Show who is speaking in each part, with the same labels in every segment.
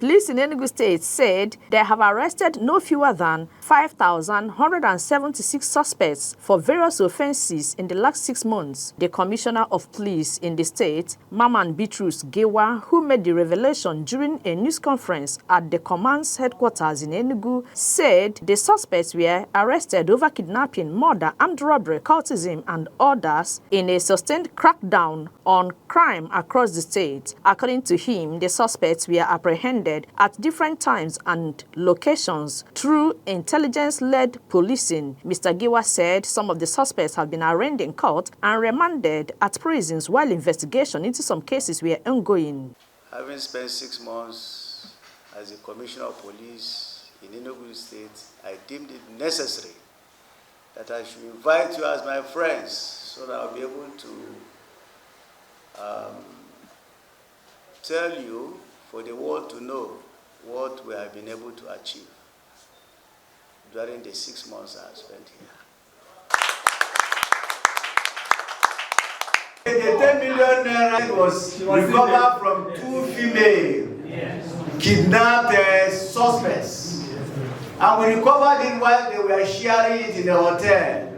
Speaker 1: Police in Enugu State said they have arrested no fewer than 5,176 suspects for various offenses in the last 6 months. The Commissioner of Police in the state, Maman Bitrus Gewa, who made the revelation during a news conference at the command's headquarters in Enugu, said the suspects were arrested over kidnapping, murder, armed robbery, cultism, and others in a sustained crackdown on crime across the state. According to him, the suspects were apprehended at different times and locations through intelligence-led policing. Mr. Gewa said some of the suspects have been arraigned in court and remanded at prisons while investigation into some cases were ongoing.
Speaker 2: Having spent 6 months as a commissioner of police in Enugu State, I deemed it necessary that I should invite you as my friends so that I'll be able to tell you, for the world to know, what we have been able to achieve during the 6 months I have spent here. The 10 million naira was recovered from 2 female kidnapped suspects. And we recovered it while they were sharing it in the hotel.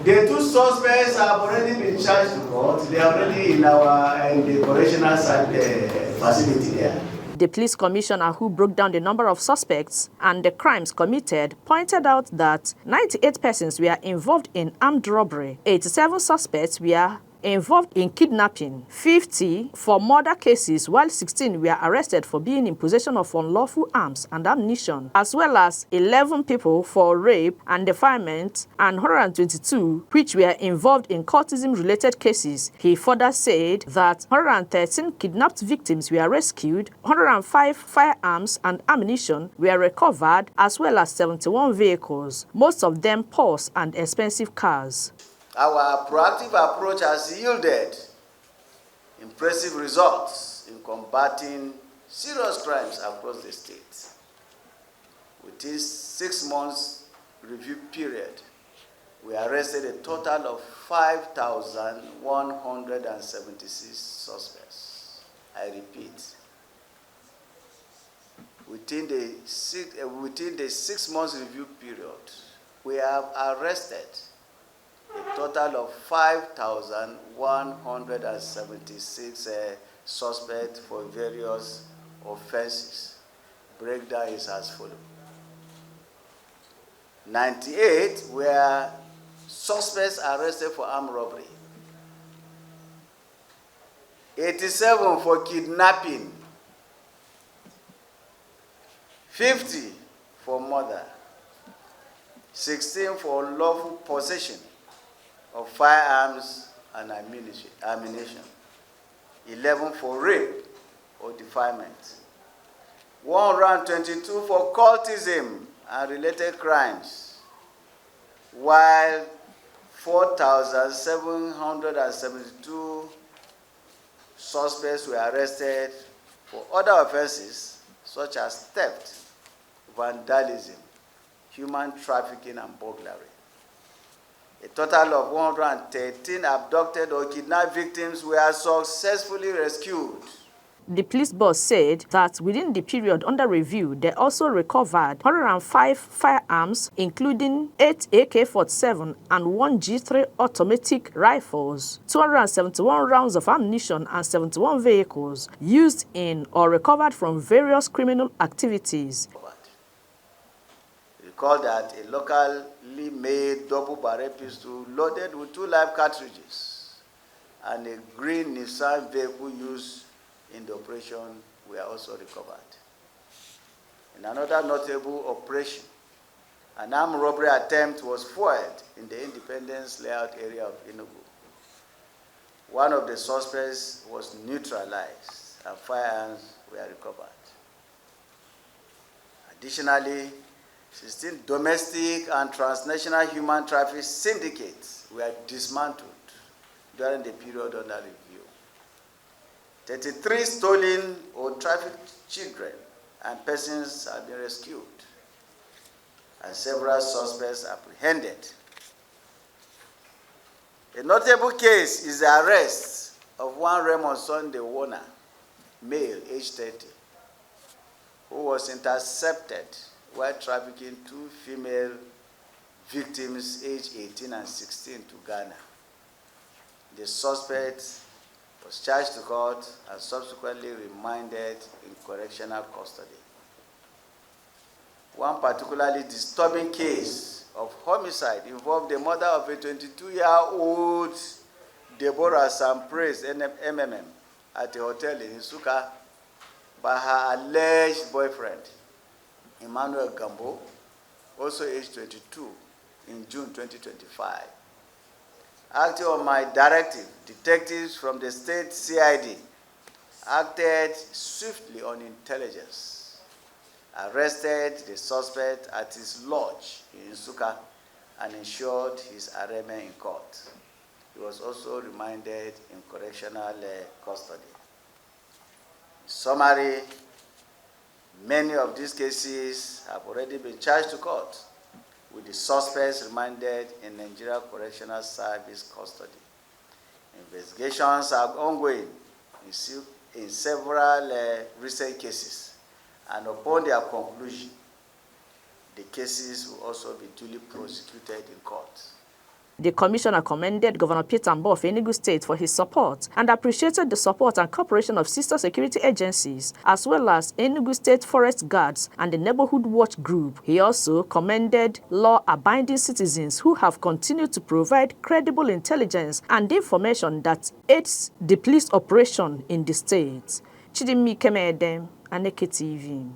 Speaker 2: The 2 suspects have already been charged to court. They are already in the correctional facility there.
Speaker 1: The police commissioner, who broke down the number of suspects and the crimes committed, pointed out that 98 persons were involved in armed robbery, 87 suspects were involved in kidnapping, 50 for murder cases, while 16 were arrested for being in possession of unlawful arms and ammunition, as well as 11 people for rape and defilement, and 122 which were involved in cultism-related cases. He further said that 113 kidnapped victims were rescued, 105 firearms and ammunition were recovered, as well as 71 vehicles, most of them Porsche and expensive cars.
Speaker 2: Our proactive approach has yielded impressive results in combating serious crimes across the state. Within 6 months review period, we arrested a total of 5,176 suspects. I repeat, within the 6 months review period, we have arrested a total of 5,176 suspects for various offenses. Breakdown is as follows. 98 were suspects arrested for armed robbery. 87 for kidnapping. 50 for murder. 16 for unlawful possession of firearms and ammunition, 11 for rape or defilement, 122 for cultism and related crimes, while 4,772 suspects were arrested for other offenses such as theft, vandalism, human trafficking, and burglary. A total of 113 abducted or kidnapped victims were successfully rescued.
Speaker 1: The police boss said that within the period under review, they also recovered 105 firearms, including 8 AK-47 and 1 G3 automatic rifles, 271 rounds of ammunition, and 71 vehicles used in or recovered from various criminal activities.
Speaker 2: Recall that a locally made double-barrel pistol loaded with 2 live cartridges and a green Nissan vehicle used in the operation were also recovered. In another notable operation, an armed robbery attempt was foiled in the Independence layout area of Enugu. One of the suspects was neutralized and firearms were recovered. Additionally, 16 domestic and transnational human trafficking syndicates were dismantled during the period under review. 33 stolen or trafficked children and persons have been rescued, and several suspects apprehended. A notable case is the arrest of one Raymond Sunday Warner, male, age 30, who was intercepted while trafficking 2 female victims aged 18 and 16 to Ghana. The suspect was charged to court and subsequently remanded in correctional custody. One particularly disturbing case of homicide involved the mother of a 22-year-old Deborah Sampraise, MMM, at a hotel in Nsukka by her alleged boyfriend, Emmanuel Gambo, also aged 22, in June 2025. Acting on my directive, detectives from the state CID acted swiftly on intelligence, arrested the suspect at his lodge in Nsukka, and ensured his arraignment in court. He was also remanded in correctional custody. In summary, many of these cases have already been charged to court, with the suspects remanded in Nigeria Correctional Service custody. Investigations are ongoing in several recent cases, and upon their conclusion, the cases will also be duly prosecuted in court.
Speaker 1: The commissioner commended Governor Peter Mbo of Enugu State for his support and appreciated the support and cooperation of sister security agencies, as well as Enugu State Forest Guards and the Neighborhood Watch Group. He also commended law-abiding citizens who have continued to provide credible intelligence and information that aids the police operation in the state. Chidimike Medem, Aneke TV.